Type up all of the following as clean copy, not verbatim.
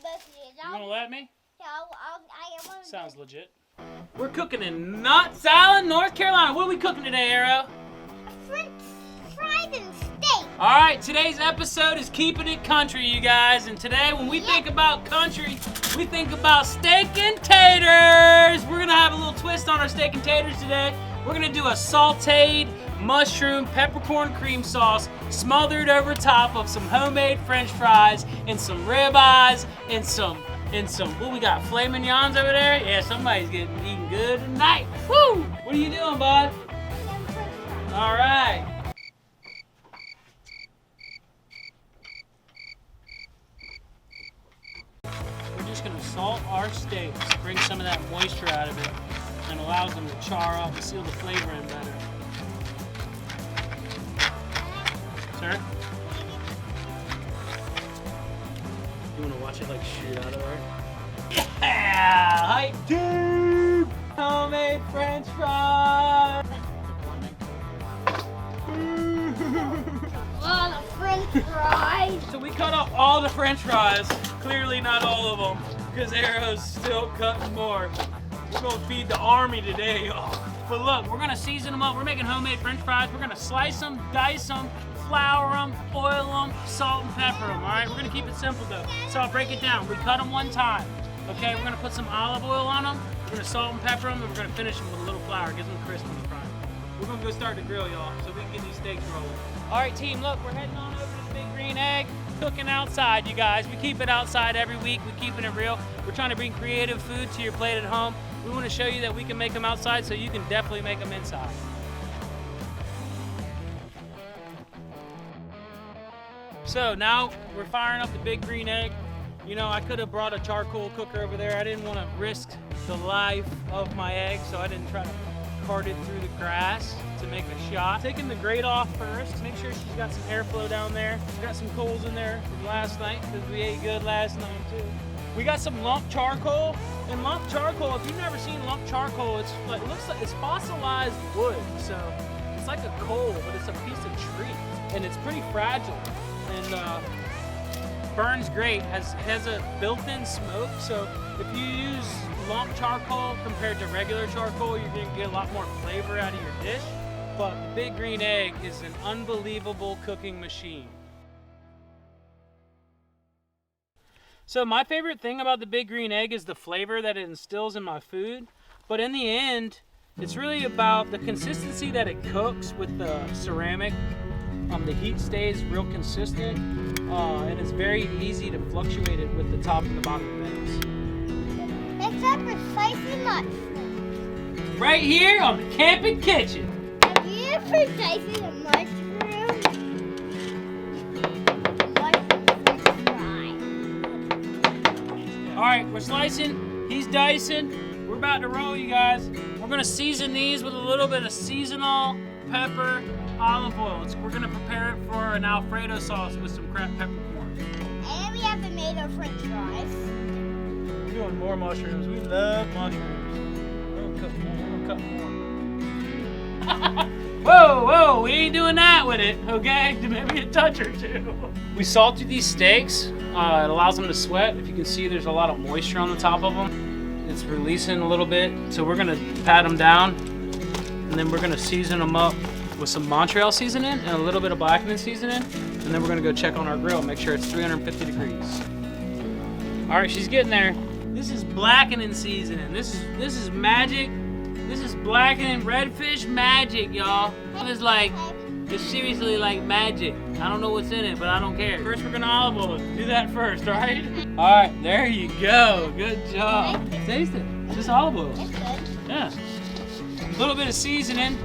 You gonna let me? Yeah, I want to. Sounds legit. We're cooking in Knott's Island, North Carolina. What are we cooking today, Arrow? French fries and steak. All right, today's episode is keeping it country, you guys. And today, when we think about country, we think about steak and taters. We're gonna have a little twist on our steak and taters today. We're gonna do a sauteed mushroom peppercorn cream sauce smothered over top of some homemade French fries and some ribeyes and some what we got, filet mignons over there? Yeah, somebody's getting eaten good tonight. Woo! What are you doing, bud? All right. We're just gonna salt our steaks, bring some of that moisture out of it, and allows them to char up and seal the flavor in better. Sir? You wanna watch it like shoot out of there? Yeah! Hype dude! Homemade French fries! Oh, the French fries. So we cut up all the French fries. Clearly not all of them, because Arrow's still cutting more. We're gonna feed the army today, y'all. But look, we're gonna season them up. We're making homemade French fries. We're gonna slice them, dice them, flour them, oil them, salt and pepper them, all right? We're gonna keep it simple though. So I'll break it down. We cut them one time, okay? We're gonna put some olive oil on them. We're gonna salt and pepper them, and we're gonna finish them with a little flour. Gives them crisp on the fry. We're gonna go start the grill, y'all, so we can get these steaks rolling. All right, team, look, we're heading on over to the Big Green Egg. Cooking outside, you guys. We keep it outside every week. We're keeping it real. We're trying to bring creative food to your plate at home. We want to show you that we can make them outside, so you can definitely make them inside. So now we're firing up the Big Green Egg. You know, I could have brought a charcoal cooker over there. I didn't want to risk the life of my egg, so I didn't try to cart it through the grass to make a shot. Taking the grate off first. Make sure she's got some airflow down there. She's got some coals in there from last night, because we ate good last night too. We got some lump charcoal. And lump charcoal, if you've never seen lump charcoal, it looks like it's fossilized wood. So it's like a coal, but it's a piece of tree, and it's pretty fragile and burns great. Has a built-in smoke. So if you use lump charcoal compared to regular charcoal, you're gonna get a lot more flavor out of your dish. But the Big Green Egg is an unbelievable cooking machine. So my favorite thing about the Big Green Egg is the flavor that it instills in my food. But in the end, it's really about the consistency that it cooks with the ceramic. The heat stays real consistent, and it's very easy to fluctuate it with the top and the bottom of the eggs. Except for slicing mushrooms. Right here on the Camping Kitchen. Have you ever slicing a mushroom? All right, we're slicing, he's dicing. We're about to roll, you guys. We're gonna season these with a little bit of seasonal pepper, olive oil. We're gonna prepare it for an Alfredo sauce with some cracked peppercorn. And we have tomato French fries. We're doing more mushrooms. We love mushrooms. We're gonna cut more. Whoa, whoa, we ain't doing that with it, okay? Maybe a touch or two. We salted these steaks. It allows them to sweat. If you can see, there's a lot of moisture on the top of them. It's releasing a little bit. So we're gonna pat them down, and then we're gonna season them up with some Montreal seasoning and a little bit of blackening seasoning. And then we're gonna go check on our grill, make sure it's 350 degrees. All right, she's getting there. This is blackening seasoning. This is magic. This is blackening redfish magic, y'all. It's seriously like magic. I don't know what's in it, but I don't care. First, we're gonna olive oil it. Do that first, all right? All right, there you go. Good job. Taste it. It's just olive oil. It's good. Yeah. A little bit of seasoning.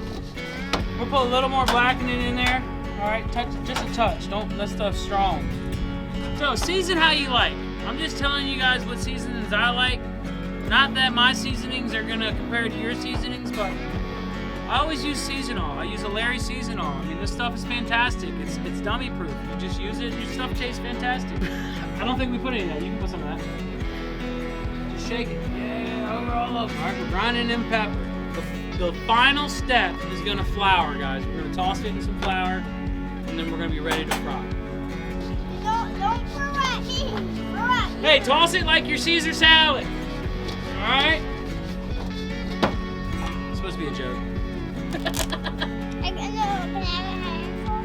We'll put a little more blackening in there. All right, just a touch. Don't let stuff strong. So season how you like. I'm just telling you guys what seasonings I like. Not that my seasonings are gonna compare to your seasonings, but I always use seasonal. I use a Larry seasonal. I mean, this stuff is fantastic. It's dummy proof. You just use it, your stuff tastes fantastic. I don't think we put any of that. You can put some of that. Just shake it. Yeah, over all of them. All right, we're grinding in pepper. The final step is gonna flour, guys. We're gonna toss it in some flour, and then we're gonna be ready to fry. Don't throw at me. Throw at Hey, toss it like your Caesar salad. All right? It's supposed to be a joke. Can I have a handful?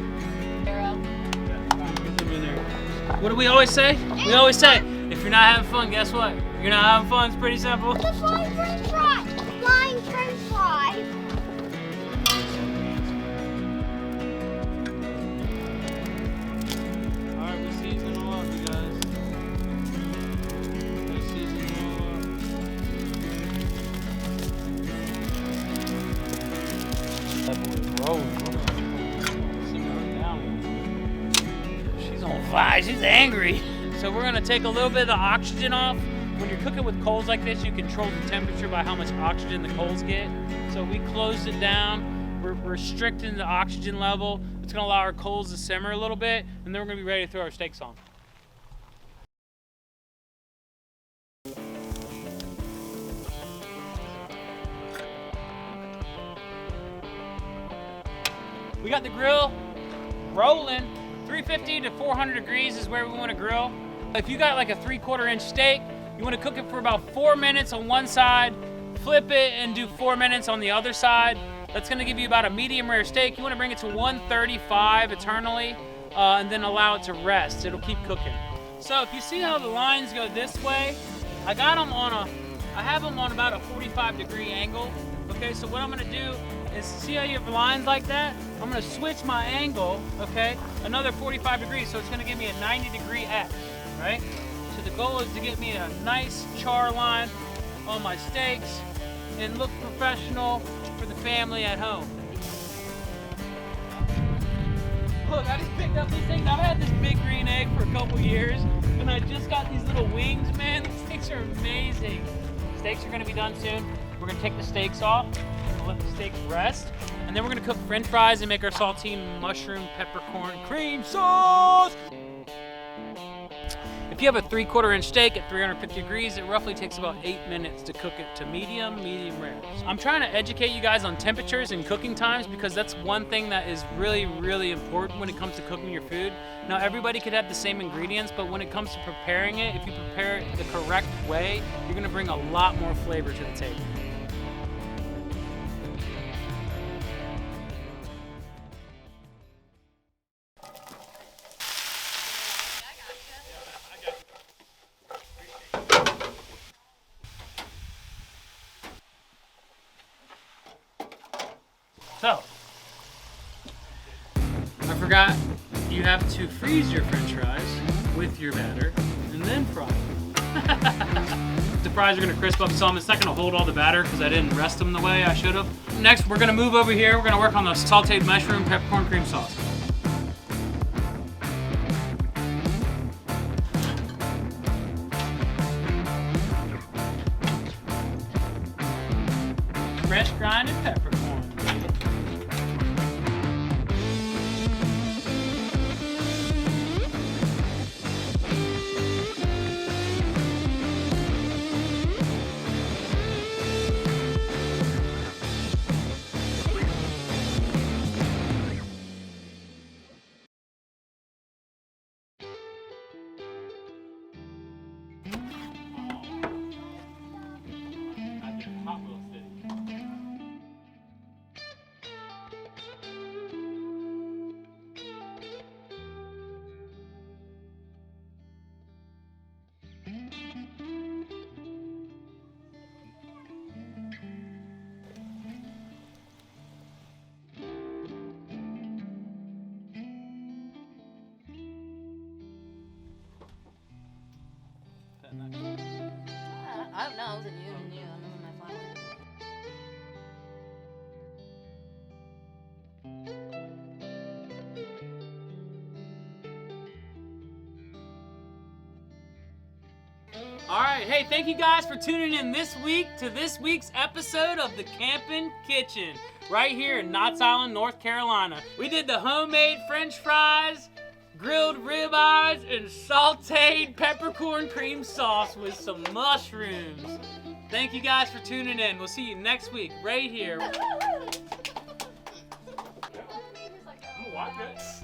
What do we always say? We always say, if you're not having fun, guess what? You're not having fun. It's pretty simple. The flying french fries. Flying french fries. Alright, we season them all up, you guys. We season them all up. That boy rolling. Simmer her down. She's on fire. She's angry. So we're gonna take a little bit of the oxygen off. When you're cooking with coals like this, you control the temperature by how much oxygen the coals get. So we closed it down. We're restricting the oxygen level. It's gonna allow our coals to simmer a little bit, and then we're gonna be ready to throw our steaks on. We got the grill rolling. 350 to 400 degrees is where we want to grill. If you got like a 3/4 inch steak, you want to cook it for about 4 minutes on one side, flip it and do 4 minutes on the other side. That's going to give you about a medium rare steak. You want to bring it to 135 eternally and then allow it to rest. It'll keep cooking. So if you see how the lines go this way, I have them on about a 45-degree angle. Okay, so what I'm going to do is, see how you have lines like that? I'm going to switch my angle, okay, another 45 degrees, so it's going to give me a 90-degree X, right? So the goal is to get me a nice char line on my steaks and look professional for the family at home. Look, I just picked up these things. I've had this big green egg for a couple years, and I just got these little wings, man. These steaks are amazing. Steaks are going to be done soon. We're going to take the steaks off. We're going to let the steaks rest. And then we're going to cook french fries and make our saltine mushroom peppercorn cream sauce. If you have a 3/4 inch steak at 350 degrees, it roughly takes about 8 minutes to cook it to medium rare. I'm trying to educate you guys on temperatures and cooking times because that's one thing that is really, really important when it comes to cooking your food. Now, everybody could have the same ingredients, but when it comes to preparing it, if you prepare it the correct way, you're gonna bring a lot more flavor to the table. So, I forgot you have to freeze your french fries with your batter and then fry them. The fries are gonna crisp up some. It's not gonna hold all the batter because I didn't rest them the way I should have. Next, we're gonna move over here. We're gonna work on the sauteed mushroom peppercorn cream sauce. Fresh grinded peppercorn. I don't know, it was in you and you. I'm in my flower. All right, hey, thank you guys for tuning in this week to this week's episode of the Campin' Kitchen, right here in Knott's Island, North Carolina. We did the homemade french fries, grilled ribeyes, and sauteed peppercorn cream sauce with some mushrooms. Thank you guys for tuning in. We'll see you next week right here. I'm gonna watch it.